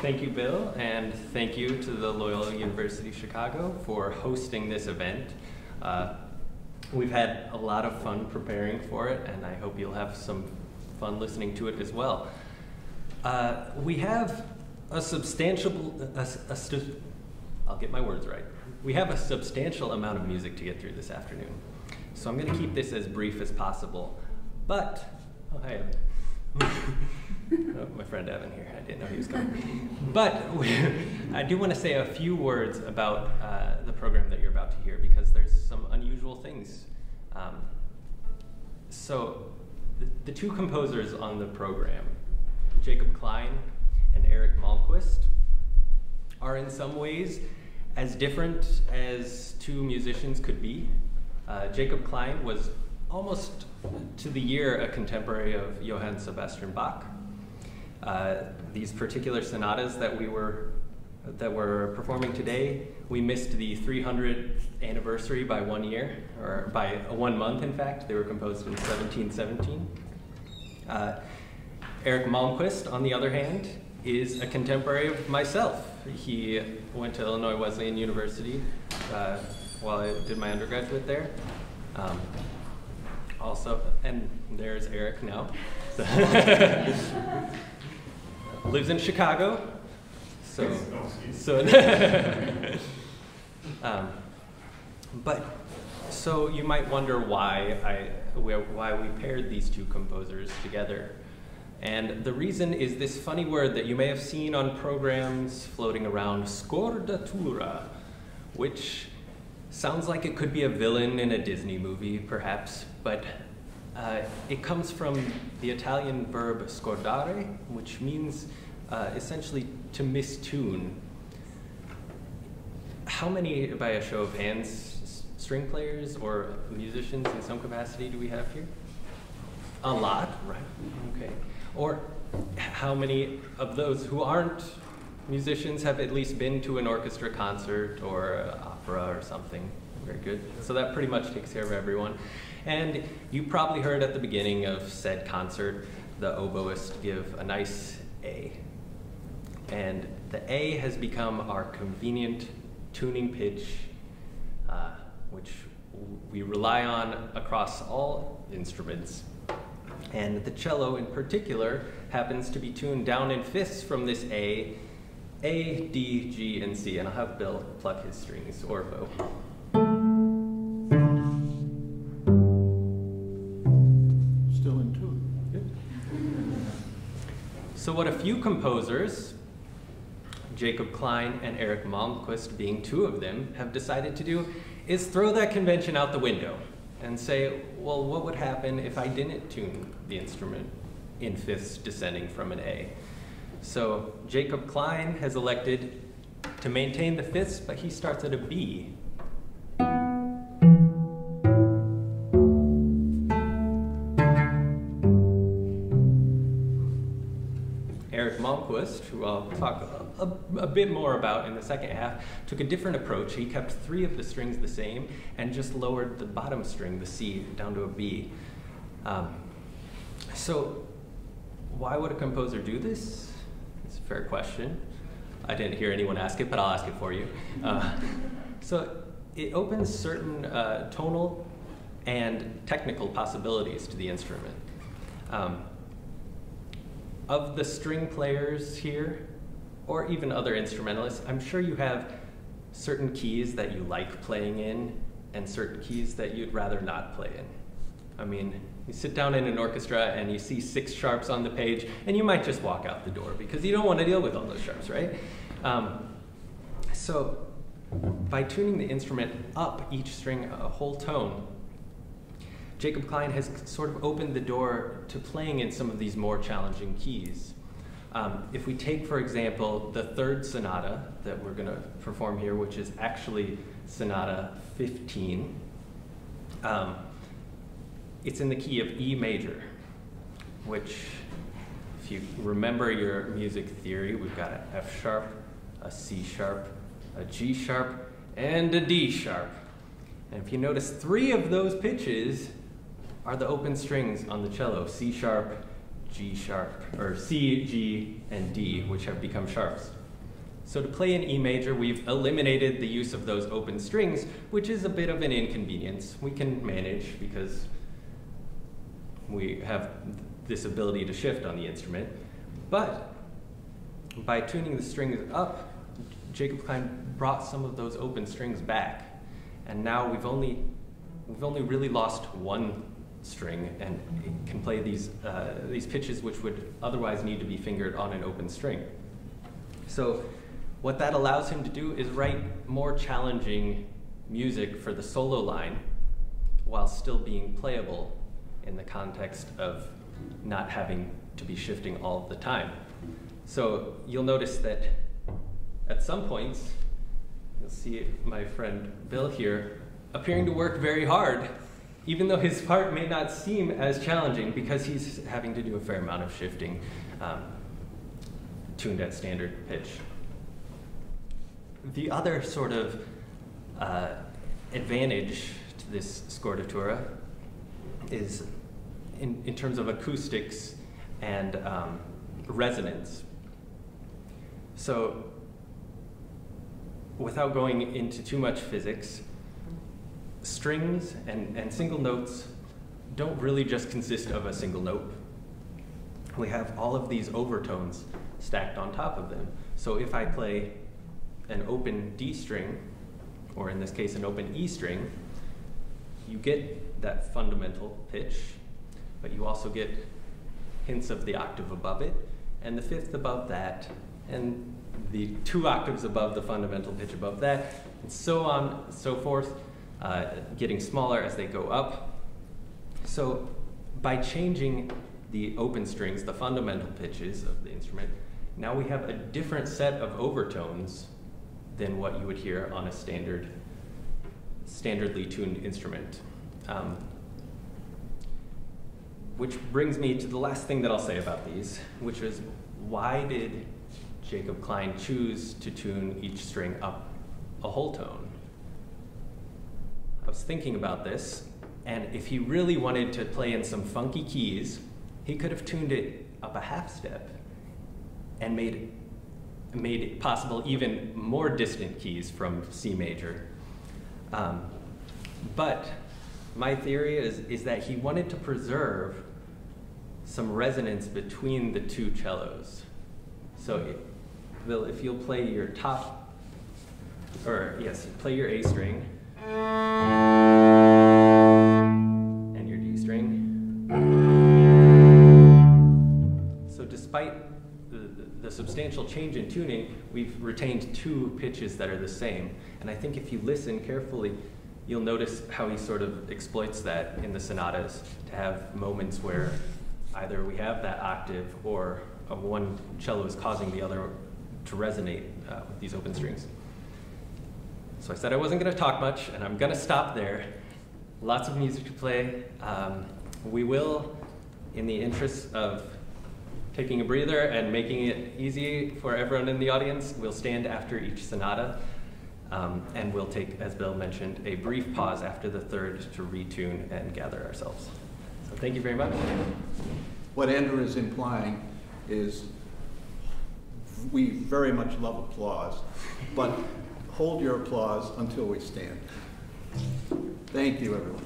Thank you, Bill, and thank you to the Loyola University Chicago for hosting this event. We've had a lot of fun preparing for it, and I hope you'll have some fun listening to it as well. We have a substantial, I'll get my words right. We have a substantial amount of music to get through this afternoon, so I'm going to keep this as brief as possible. But, oh, hi, Evan. Oh, my friend Evan here, I didn't know he was coming. But I do want to say a few words about the program that you're about to hear, because there's some unusual things. So the two composers on the program, Jacob Klein and Eric Malmquist, are in some ways as different as two musicians could be. Jacob Klein was almost to the year a contemporary of Johann Sebastian Bach. These particular sonatas that we're performing today, we missed the 300th anniversary by 1 year, or by 1 month, in fact. They were composed in 1717. Eric Malmquist, on the other hand, is a contemporary of myself. He went to Illinois Wesleyan University while I did my undergraduate there. Also, and there's Eric now. Lives in Chicago. So you might wonder why we paired these two composers together. And the reason is this funny word that you may have seen on programs floating around, Scordatura, which sounds like it could be a villain in a Disney movie, perhaps, but it comes from the Italian verb scordare, which means essentially to mistune. How many, by a show of hands, string players or musicians in some capacity do we have here? A lot, right? Okay. Or how many of those who aren't musicians have at least been to an orchestra concert or opera or something? Very good. So that pretty much takes care of everyone. And you probably heard at the beginning of said concert the oboist give a nice A. And the A has become our convenient tuning pitch, which we rely on across all instruments. And the cello in particular happens to be tuned down in fifths from this A, D, G, and C. And I'll have Bill pluck his strings or bow. Still in tune. Good. So what a few composers, Jacob Klein and Eric Malmquist being two of them, have decided to do is throw that convention out the window and say, well, what would happen if I didn't tune the instrument in fifths descending from an A? So Jacob Klein has elected to maintain the fifths, but he starts at a B. Eric Malmquist, who I'll talk a bit more about in the second half, took a different approach. He kept 3 of the strings the same and just lowered the bottom string, the C, down to a B. So why would a composer do this? It's a fair question. I didn't hear anyone ask it, but I'll ask it for you. So it opens certain tonal and technical possibilities to the instrument. Of the string players here, or even other instrumentalists, I'm sure you have certain keys that you like playing in and certain keys that you'd rather not play in. I mean, you sit down in an orchestra and you see 6 sharps on the page and you might just walk out the door because you don't want to deal with all those sharps, right? So by tuning the instrument up each string a whole tone, Jacob Klein has sort of opened the door to playing in some of these more challenging keys. If we take, for example, the 3rd sonata that we're going to perform here, which is actually Sonata 15, it's in the key of E major, which, if you remember your music theory, we've got an F sharp, a C sharp, a G sharp, and a D sharp. And if you notice, 3 of those pitches are the open strings on the cello: C sharp, G sharp, or C, G, and D, which have become sharps. So to play in E major, we've eliminated the use of those open strings, which is a bit of an inconvenience. We can manage because we have this ability to shift on the instrument. But by tuning the strings up, Jacob Klein brought some of those open strings back. And now we've only really lost one string and can play these pitches which would otherwise need to be fingered on an open string. So what that allows him to do is write more challenging music for the solo line while still being playable in the context of not having to be shifting all of the time. So you'll notice that at some points, you'll see my friend Bill here appearing to work very hard, even though his part may not seem as challenging because he's having to do a fair amount of shifting tuned at standard pitch. The other sort of advantage to this Scordatura is in terms of acoustics and resonance. So without going into too much physics, strings and single notes don't really just consist of a single note. We have all of these overtones stacked on top of them. So if I play an open D string, or in this case an open E string, you get that fundamental pitch, but you also get hints of the octave above it, and the fifth above that, and the 2 octaves above the fundamental pitch above that, and so on and so forth, getting smaller as they go up. So by changing the open strings, the fundamental pitches of the instrument, now we have a different set of overtones than what you would hear on a standardly tuned instrument. Which brings me to the last thing that I'll say about these, which is why did Jacob Klein choose to tune each string up a whole tone? I was thinking about this, and if he really wanted to play in some funky keys, he could have tuned it up a half step and made it possible even more distant keys from C major. But my theory is that he wanted to preserve some resonance between the 2 cellos. So Bill, if you'll play your top, or yes, play your A string and your D string. So despite the substantial change in tuning, we've retained 2 pitches that are the same. And I think if you listen carefully, you'll notice how he sort of exploits that in the sonatas to have moments where either we have that octave or one cello is causing the other to resonate with these open strings. So I said I wasn't going to talk much, and I'm going to stop there. Lots of music to play. We will, in the interest of taking a breather and making it easy for everyone in the audience, we'll stand after each sonata, and we'll take, as Bill mentioned, a brief pause after the third to retune and gather ourselves. So thank you very much. What Andrew is implying is we very much love applause, but hold your applause until we stand. Thank you, everyone.